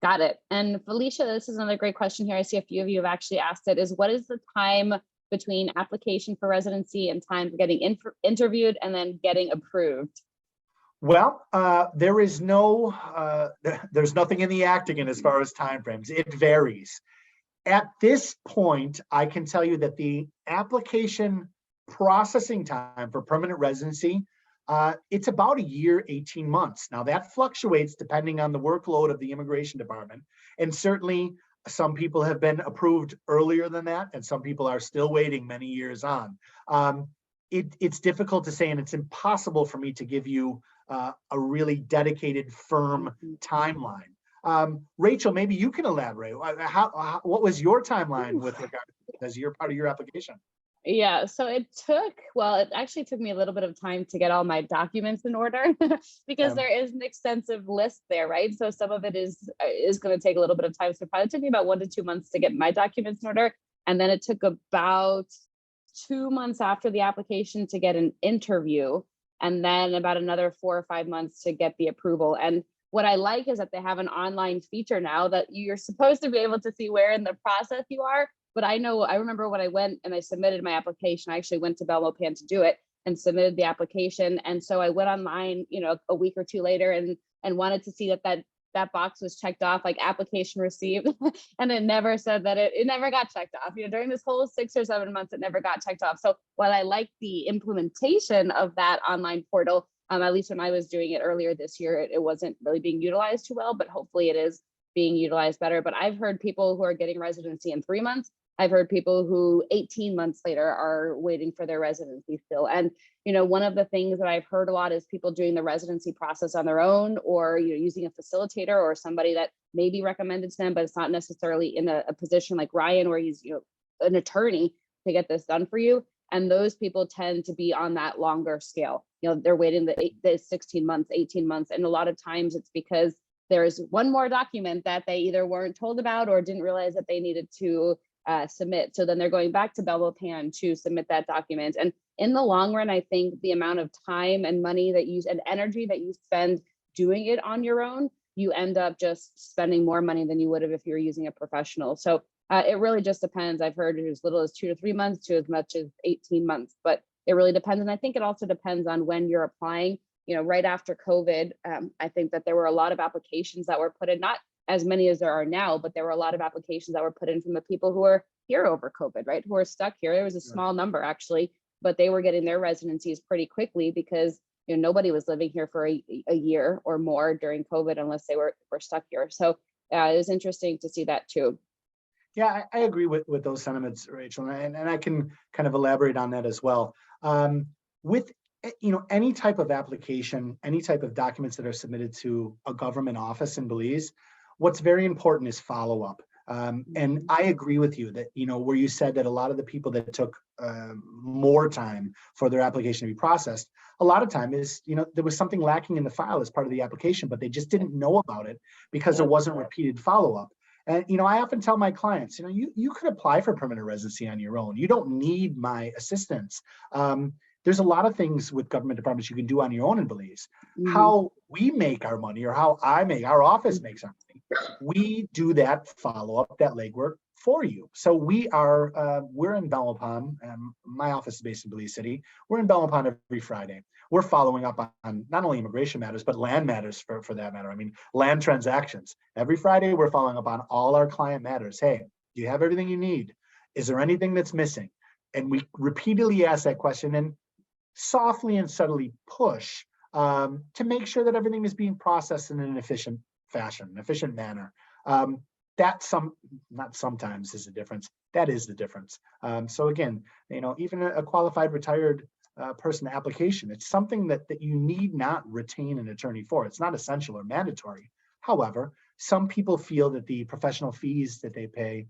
Got it. And Felicia, this is another great question here. I see a few of you have actually asked it, is what is the time between application for residency and time for getting interviewed and then getting approved? Well, there's nothing in the Act again as far as timeframes. It varies. At this point, I can tell you that the application processing time for permanent residency, it's about a year, 18 months. Now that fluctuates depending on the workload of the Immigration Department. And certainly some people have been approved earlier than that, and some people are still waiting many years on. It's difficult to say, and it's impossible for me to give you a really dedicated, firm timeline. Rachel, maybe you can elaborate. What was your timeline with regard as you're part of your application? Yeah, so it actually took me a little bit of time to get all my documents in order because there is an extensive list there, right? So some of it is going to take a little bit of time. So it probably took me about 1 to 2 months to get my documents in order. And then it took about 2 months after the application to get an interview, and then about another 4 or 5 months to get the approval. And what I like is that they have an online feature now that you're supposed to be able to see where in the process you are. But I remember when I went and I submitted my application, I actually went to Belmopan to do it and submitted the application. And so I went online, a week or two later and wanted to see that box was checked off, like application received. And it never said that it never got checked off. During this whole 6 or 7 months, it never got checked off. So while I like the implementation of that online portal, at least when I was doing it earlier this year, it wasn't really being utilized too well, but hopefully it is being utilized better. But I've heard people who are getting residency in 3 months. I've heard people who 18 months later are waiting for their residency still. And, one of the things that I've heard a lot is people doing the residency process on their own, or, using a facilitator or somebody that may be recommended to them, but it's not necessarily in a position like Ryan, where he's, an attorney to get this done for you. And those people tend to be on that longer scale. They're waiting the 16 months, 18 months. And a lot of times it's because there's one more document that they either weren't told about or didn't realize that they needed to submit. So then they're going back to Belmopan to submit that document. And in the long run, I think the amount of time and money that you and energy that you spend doing it on your own, you end up just spending more money than you would have if you were using a professional. So it really just depends. I've heard as little as 2 to 3 months to as much as 18 months, but it really depends. And I think it also depends on when you're applying. Right after COVID, I think that there were a lot of applications that were put in, not as many as there are now, but there were a lot of applications that were put in from the people who were here over COVID, right? Who are stuck here. There was a small number actually, but they were getting their residencies pretty quickly because nobody was living here for a year or more during COVID unless they were stuck here. So it was interesting to see that too. Yeah, I agree with those sentiments, Rachel, and I can kind of elaborate on that as well. With any type of application, any type of documents that are submitted to a government office in Belize, what's very important is follow-up. And I agree with you that, where you said that a lot of the people that took more time for their application to be processed, a lot of time is, there was something lacking in the file as part of the application, but they just didn't know about it because there wasn't repeated follow-up. And, I often tell my clients, you could apply for permanent residency on your own. You don't need my assistance. There's a lot of things with government departments you can do on your own in Belize. How we make our money, or how our office makes our money, we do that follow-up, that legwork for you. So we're in Belmopan. My office is based in Belize City. We're in Belmopan every Friday. We're following up on not only immigration matters, but land matters for that matter. I mean, land transactions. Every Friday, we're following up on all our client matters. Hey, do you have everything you need? Is there anything that's missing? And we repeatedly ask that question and softly and subtly push to make sure that everything is being processed in an efficient fashion, an efficient manner. Not sometimes is the difference. That is the difference. So again, even a qualified retired person application, it's something that you need not retain an attorney for. It's not essential or mandatory. However, some people feel that the professional fees that they pay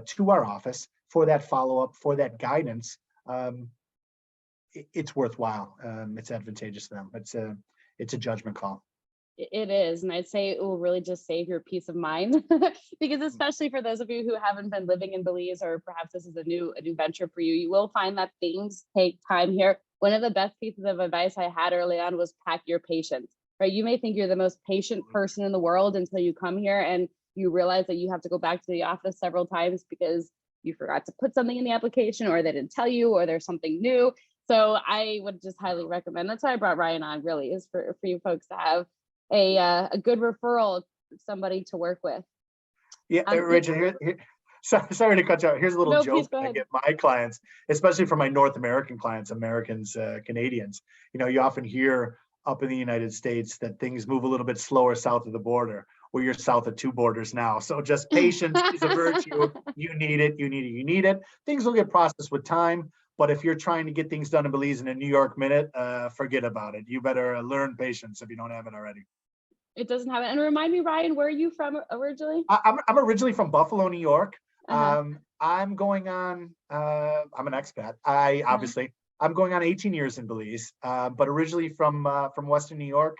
to our office for that follow-up, for that guidance, it's worthwhile. It's advantageous to them. It's a judgment call. It is. And I'd say it will really just save your peace of mind because especially for those of you who haven't been living in Belize, or perhaps this is a new venture for you, you will find that things take time here. One of the best pieces of advice I had early on was pack your patience, right? You may think you're the most patient person in the world until you come here and you realize that you have to go back to the office several times because you forgot to put something in the application, or they didn't tell you, or there's something new. So I would just highly recommend. That's why I brought Ryan on, really, is for you folks to have a good referral, somebody to work with. Yeah, Rachel, here, sorry to cut you out. Here's a little joke that I get my clients, especially for my North American clients, Americans, Canadians. You often hear up in the United States that things move a little bit slower south of the border. Well, you're south of 2 borders now. So just patience is a virtue. You need it, you need it, you need it. Things will get processed with time. But if you're trying to get things done in Belize in a New York minute, forget about it. You better learn patience if you don't have it already. It doesn't have it. And remind me, Ryan, where are you from originally? I'm originally from Buffalo, New York. I'm going on, I'm an expat. I'm going on 18 years in Belize, but originally from Western New York.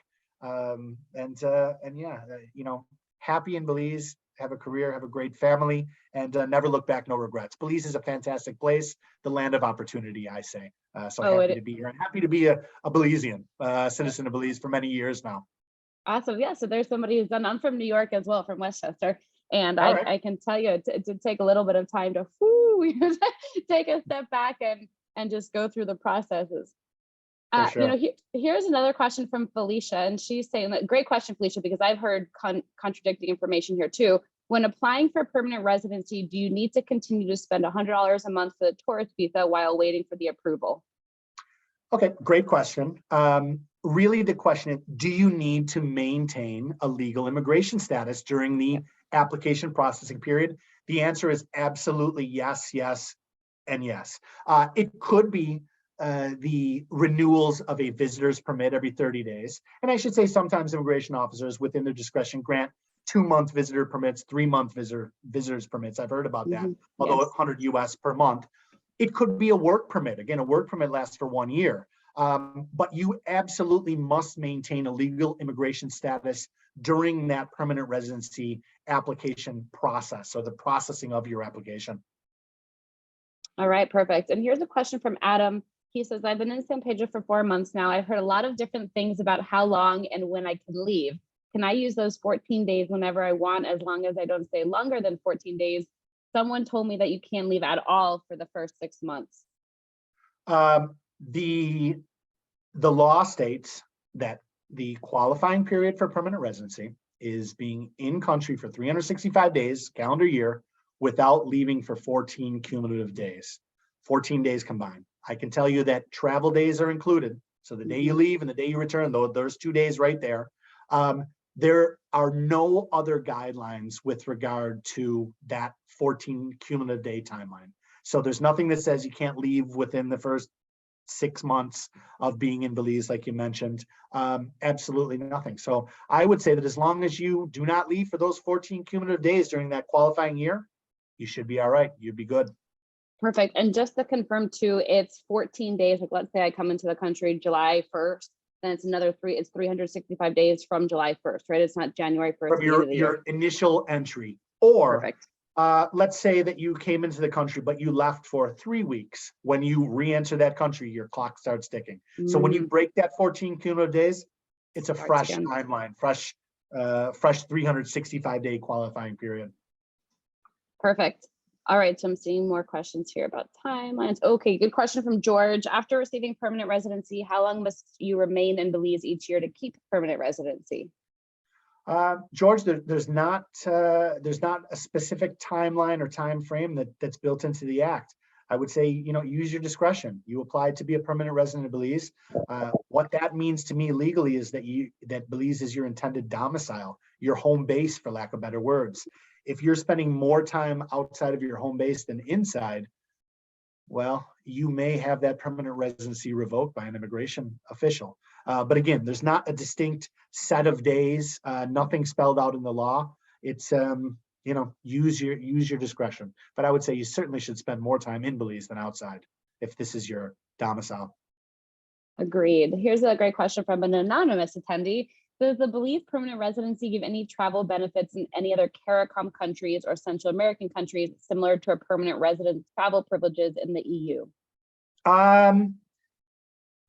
Happy in Belize, have a career, have a great family, and never look back, no regrets. Belize is a fantastic place, the land of opportunity, I say. Happy to be here, and happy to be a Belizean, citizen of Belize for many years now. Awesome. Yeah. So there's somebody who's done. I'm from New York as well, from Westchester. And I can tell you it did take a little bit of time to take a step back and just go through the processes. Sure. Here's another question from Felicia, and she's saying that, great question, Felicia, because I've heard contradicting information here too. When applying for permanent residency, do you need to continue to spend $100 a month for the tourist visa while waiting for the approval? Okay, great question. Really, the question is, do you need to maintain a legal immigration status during the application processing period? The answer is absolutely yes, yes, and yes. It could be the renewals of a visitor's permit every 30 days. And I should say sometimes immigration officers within their discretion grant 2-month visitor permits, 3-month visitors permits. I've heard about that, although Yes. 100 US per month. It could be a work permit. Again, a work permit lasts for 1 year. But you absolutely must maintain a legal immigration status during that permanent residency application process, or the processing of your application. All right, perfect. And here's a question from Adam. He says, I've been in San Pedro for 4 months now. I've heard a lot of different things about how long and when I can leave. Can I use those 14 days whenever I want, as long as I don't stay longer than 14 days? Someone told me that you can't leave at all for the first 6 months. The law states that the qualifying period for permanent residency is being in country for 365 days, calendar year, without leaving for 14 cumulative days, 14 days combined. I can tell you that travel days are included. So the day you leave and the day you return, though, there's 2 days right there. There are no other guidelines with regard to that 14 cumulative day timeline. So there's nothing that says you can't leave within the first 6 months of being in Belize, like you mentioned. Absolutely nothing. So I would say that as long as you do not leave for those 14 cumulative days during that qualifying year, you should be all right. You'd be good. Perfect. And just to confirm too, it's 14 days. Like let's say I come into the country July 1st, then it's another it's 365 days from July 1st, right? It's not January 1st. From your initial entry. Or perfect. Let's say that you came into the country, but you left for 3 weeks. When you re-enter that country, your clock starts ticking. So when you break that 14 cumulative days, it's a fresh timeline, fresh 365-day qualifying period. Perfect. All right, so I'm seeing more questions here about timelines. Okay, good question from George. After receiving permanent residency, how long must you remain in Belize each year to keep permanent residency? George, there's not a specific timeline or time frame that's built into the act. I would say, use your discretion. You applied to be a permanent resident of Belize. What that means to me legally is that Belize is your intended domicile, your home base, for lack of better words. If you're spending more time outside of your home base than inside, well, you may have that permanent residency revoked by an immigration official. But again, there's not a distinct set of days, nothing spelled out in the law. It's, use your discretion. But I would say you certainly should spend more time in Belize than outside if this is your domicile. Agreed. Here's a great question from an anonymous attendee. Does the Belize permanent residency give any travel benefits in any other CARICOM countries or Central American countries similar to a permanent residence travel privileges in the EU?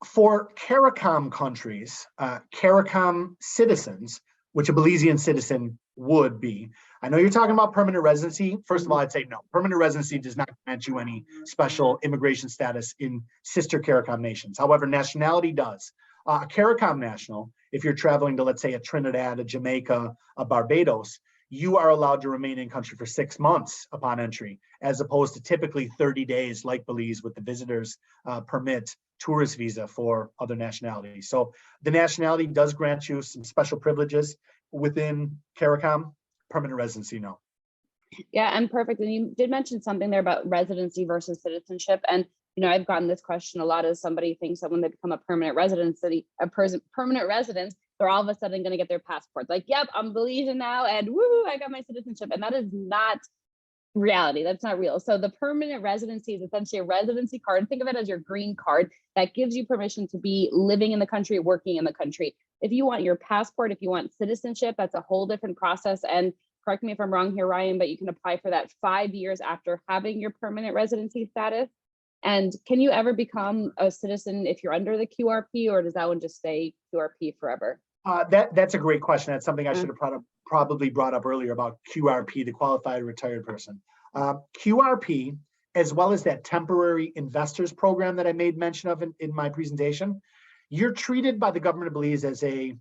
For CARICOM countries, CARICOM citizens, which a Belizean citizen would be. I know you're talking about permanent residency. First of all, I'd say no. Permanent residency does not grant you any special immigration status in sister CARICOM nations. However, nationality does. A CARICOM national, if you're traveling to, let's say, a Trinidad, a Jamaica, a Barbados, you are allowed to remain in country for 6 months upon entry, as opposed to typically 30 days like Belize with the visitor's permit tourist visa for other nationalities. So the nationality does grant you some special privileges within CARICOM. Permanent residency, no. Yeah, and perfect. And you did mention something there about residency versus citizenship. And I've gotten this question a lot as somebody thinks that when they become a permanent resident, permanent resident, they're all of a sudden going to get their passport. Like, yep, I'm Belizean now, and woo, I got my citizenship. And that is not reality. That's not real. So the permanent residency is essentially a residency card. Think of it as your green card that gives you permission to be living in the country, working in the country. If you want your passport, if you want citizenship, that's a whole different process. And correct me if I'm wrong here, Ryan, but you can apply for that 5 years after having your permanent residency status. And can you ever become a citizen if you're under the QRP, or does that one just stay QRP forever? That's a great question. That's something I should have probably brought up earlier about QRP, the qualified retired person. QRP, as well as that temporary investors program that I made mention of in my presentation, you're treated by the government of Belize as a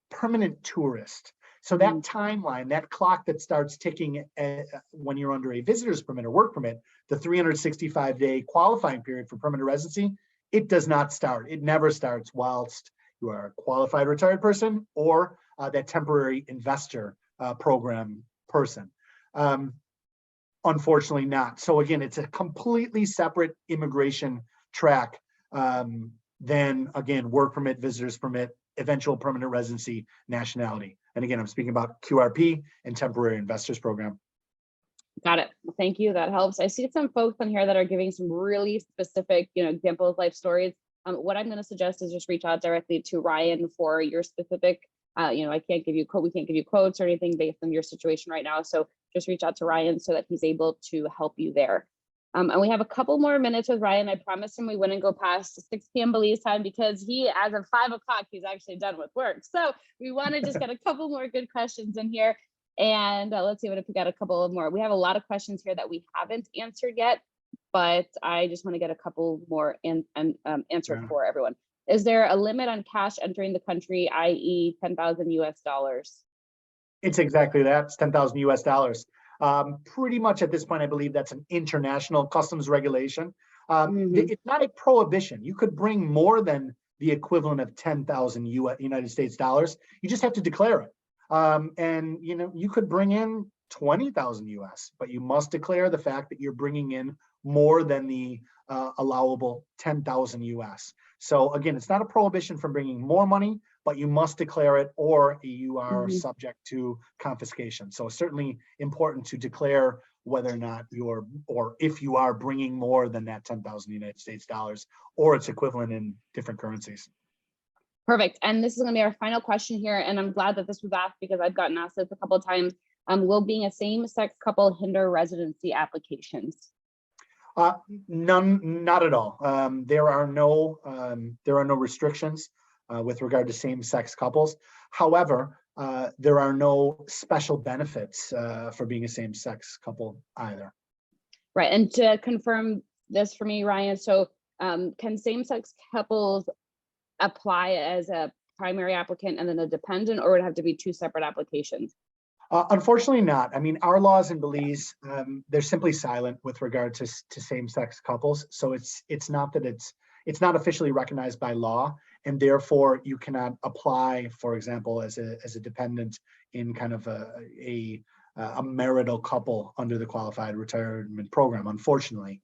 permanent tourist. So that timeline, that clock that starts ticking when you're under a visitor's permit or work permit, the 365-day qualifying period for permanent residency, it does not start. It never starts whilst you are a qualified retired person or that temporary investor program person. Unfortunately not. So again, it's a completely separate immigration track than, again, work permit, visitors permit, eventual permanent residency, nationality. And again, I'm speaking about QRP and temporary investors program. Got it. Thank you. That helps. I see some folks on here that are giving some really specific, examples, life stories. What I'm going to suggest is just reach out directly to Ryan for your specific. I can't give you we can't give you quotes or anything based on your situation right now. So just reach out to Ryan so that he's able to help you there. And we have a couple more minutes with Ryan. I promised him we wouldn't go past 6 p.m. Belize time because he, as of 5 o'clock, he's actually done with work. So we want to just get a couple more good questions in here. And let's see if we got a couple of more. We have a lot of questions here that we haven't answered yet, but I just want to get a couple more answered for everyone. Is there a limit on cash entering the country, i.e. 10,000 US dollars? It's exactly that. It's 10,000 US dollars. Pretty much at this point, I believe that's an international customs regulation. It's not a prohibition. You could bring more than the equivalent of 10,000 United States dollars. You just have to declare it. And you could bring in 20,000 US, but you must declare the fact that you're bringing in more than the allowable 10,000 US. So again, it's not a prohibition from bringing more money, but you must declare it or you are subject to confiscation. So it's certainly important to declare whether or not or if you are bringing more than that 10,000 United States dollars or its equivalent in different currencies. Perfect. And this is going to be our final question here. And I'm glad that this was asked because I've gotten asked this a couple of times. Will being a same-sex couple hinder residency applications? None, not at all. There are no restrictions with regard to same-sex couples. However, there are no special benefits for being a same-sex couple either. Right. And to confirm this for me, Ryan, so can same-sex couples apply as a primary applicant and then a dependent, or would it have to be two separate applications? Unfortunately not. I mean, our laws in Belize, they're simply silent with regard to same-sex couples. So it's not that it's not officially recognized by law, and therefore you cannot apply, for example, as a dependent in kind of a marital couple under the Qualified Retirement Program, unfortunately.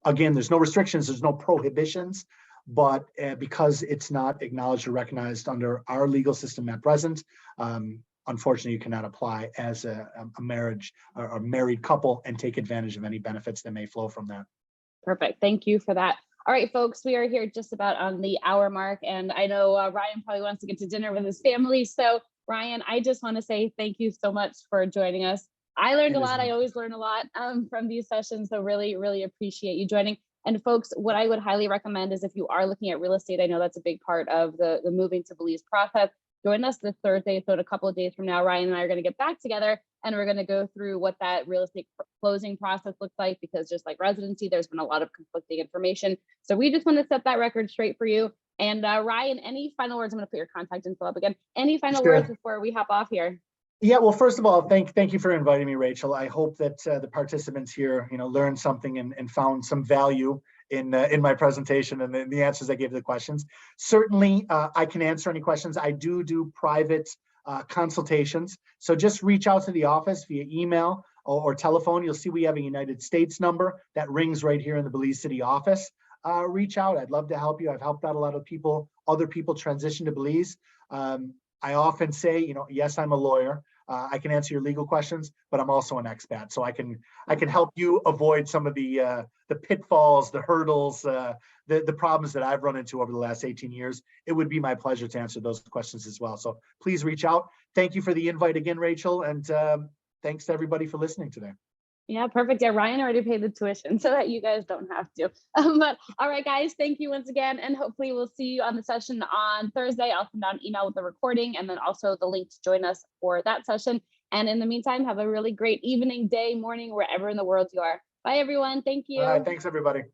Again, there's no restrictions, there's no prohibitions, but because it's not acknowledged or recognized under our legal system at present, unfortunately, you cannot apply as a marriage or a married couple and take advantage of any benefits that may flow from that. Perfect. Thank you for that. All right, folks, we are here just about on the hour mark, and I know Ryan probably wants to get to dinner with his family. So Ryan, I just want to say thank you so much for joining us. I learned a lot. I always learn a lot from these sessions. So really, really appreciate you joining. And folks, what I would highly recommend is if you are looking at real estate, I know that's a big part of the moving to Belize process. Join us this Thursday. So in a couple of days from now, Ryan and I are going to get back together and we're going to go through what that real estate closing process looks like, because just like residency, there's been a lot of conflicting information. So we just want to set that record straight for you. And Ryan, any final words? I'm going to put your contact info up again. Any final words before we hop off here? Yeah, well, first of all, thank you for inviting me, Rachel. I hope that the participants here, learned something and found some value in my presentation and the answers I gave to the questions. Certainly, I can answer any questions. I do private consultations. So just reach out to the office via email or telephone. You'll see we have a United States number that rings right here in the Belize City office. Reach out. I'd love to help you. I've helped out a lot of people, other people transition to Belize. I often say, yes, I'm a lawyer. I can answer your legal questions, but I'm also an expat, so I can help you avoid some of the pitfalls, the hurdles, the problems that I've run into over the last 18 years. It would be my pleasure to answer those questions as well. So please reach out. Thank you for the invite again, Rachel, and thanks to everybody for listening today. Yeah, perfect. Yeah, Ryan already paid the tuition so that you guys don't have to. But all right, guys, thank you once again. And hopefully we'll see you on the session on Thursday. I'll send out an email with the recording and then also the link to join us for that session. And in the meantime, have a really great evening, day, morning, wherever in the world you are. Bye, everyone. Thank you. All right, thanks, everybody.